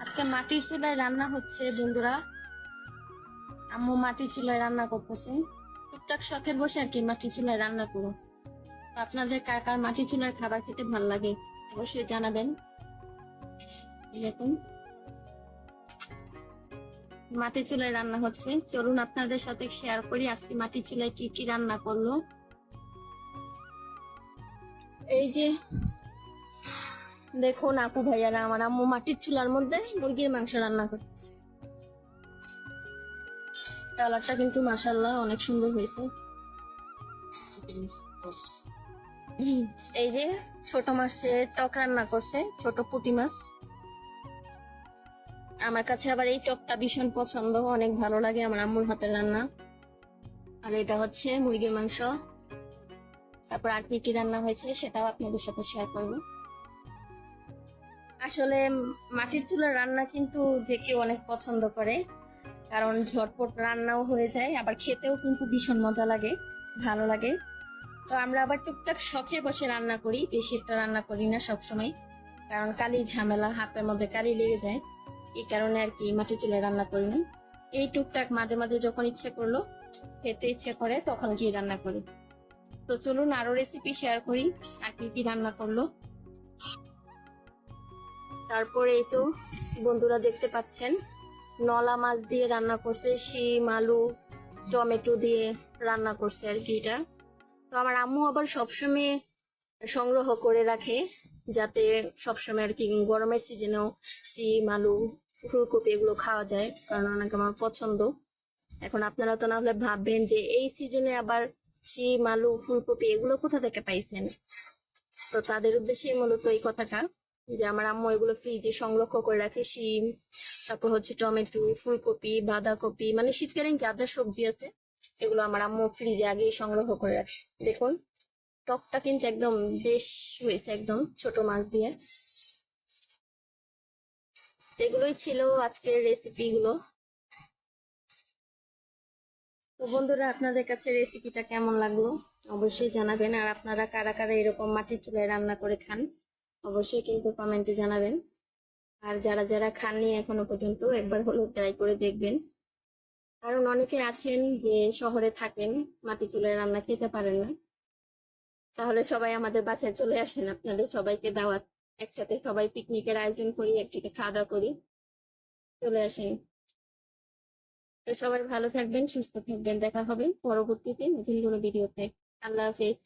আজকে মাটির চুলায় রান্না হচ্ছে বন্ধুরা। আম্মু মাটির চুলায় রান্না করতেছে। টুকটাক শখের বসে আর কি মাটির চুলায় রান্না করো। তো আপনাদের কার কার মাটির চুলার খাবার খেতে ভালো লাগে অবশ্যই জানাবেন। দেখুন মাটির চুলায় রান্না হচ্ছে, চলুন আপনাদের সাথে শেয়ার করি আজকে মাটির চুলায় কি কি রান্না করলো। এই যে দেখুন আপু ভাইয়ারা, আমার আম্মু মাটির চুলার মধ্যে মুরগির মাংস রান্না করতেছে। কালারটা কিন্তু মাশাআল্লাহ অনেক সুন্দর হয়েছে। এই যে ছোট মাছের টক রান্না করছে, ছোট পুঁটি মাছ। আমার কাছে আবার এই টকটা ভীষণ পছন্দ, অনেক ভালো লাগে আমার আম্মুর হাতের রান্না। আর এটা হচ্ছে মুরগির মাংস। তারপর আর কি কি রান্না হয়েছে সেটাও আপনাদের সাথে শেয়ার করবো। আসলে মাটির চুলার রান্না কিন্তু যে কেউ অনেক পছন্দ করে, কারণ ঝটপট রান্নাও হয়ে যায়, আবার খেতেও কিন্তু ভীষণ মজা লাগে, ভালো লাগে। তো আমরা আবার টুকটাক শখে বসে রান্না করি, বেশি একটা রান্না করি না সবসময়, কারণ কালির ঝামেলা, হাতের মধ্যে কালি লেগে যায়। এই কারণে আর কি মাটির চুলায় রান্না করি না। এই টুকটাক মাঝে মাঝে যখন ইচ্ছে করলো, খেতে ইচ্ছে করে তখন গিয়ে রান্না করি। তো চলুন আরো রেসিপি শেয়ার করি আর কি কি রান্না করলো। তারপরে এই তো বন্ধুরা দেখতে পাচ্ছেন নলা মাছ দিয়ে রান্না করছে, শিম আলু টমেটো দিয়ে রান্না করছে আর কি এটা। তো আমার আম্মু আবার সবসময় সংগ্রহ করে রাখে, যাতে সবসময় আর কি গরমের সিজনেও শিম আলু ফুলকপি এগুলো খাওয়া যায়, কারণ অনেক আমার পছন্দ। এখন আপনারা তো না হলে ভাববেন যে এই সিজনে আবার শিম আলু ফুলকপি এগুলো কোথা থেকে পাইছেন। তো তাদের উদ্দেশ্যে মূলত এই কথাটা, যে আমার আম্মু এগুলো ফ্রিজে সংরক্ষণ করে রাখে, শিম, তারপর হচ্ছে টমেটো, ফুলকপি, বাঁধাকপি, মানে শীতকালীন যা যা সবজি আছে এগুলো আমার আম্মু ফ্রিজে আগেই সংগ্রহ করে রাখে। দেখুন টকটা কিন্তু একদম বেশ হয়েছে, একদম ছোট মাছ দিয়ে। এগুলোই ছিল আজকের রেসিপি গুলো। তো বন্ধুরা আপনাদের কাছে রেসিপিটা কেমন লাগলো অবশ্যই জানাবেন, আর আপনারা কারা কারা এরকম মাটির চুলায় রান্না করে খান অবশ্যই কিন্তু কমেন্টে জানাবেন। আর যারা যারা খাননি এখনো পর্যন্ত একবার হলেও ট্রাই করে দেখবেন, কারণ অনেকে আছেন যে শহরে থাকেন, মাটি চুলায় রান্না খেতে পারেন না। তাহলে সবাই আমাদের বাসায় চলে আসেন, আপনাদের সবাইকে দাওয়াত, একসাথে সবাই পিকনিকের আয়োজন করি, একসাথে খাওয়া দাওয়া করি, চলে আসেন। তো সবাই ভালো থাকবেন, সুস্থ থাকবেন, দেখা হবে পরবর্তীতে নতুন কোনো ভিডিওতে। আল্লাহ হাফেজ।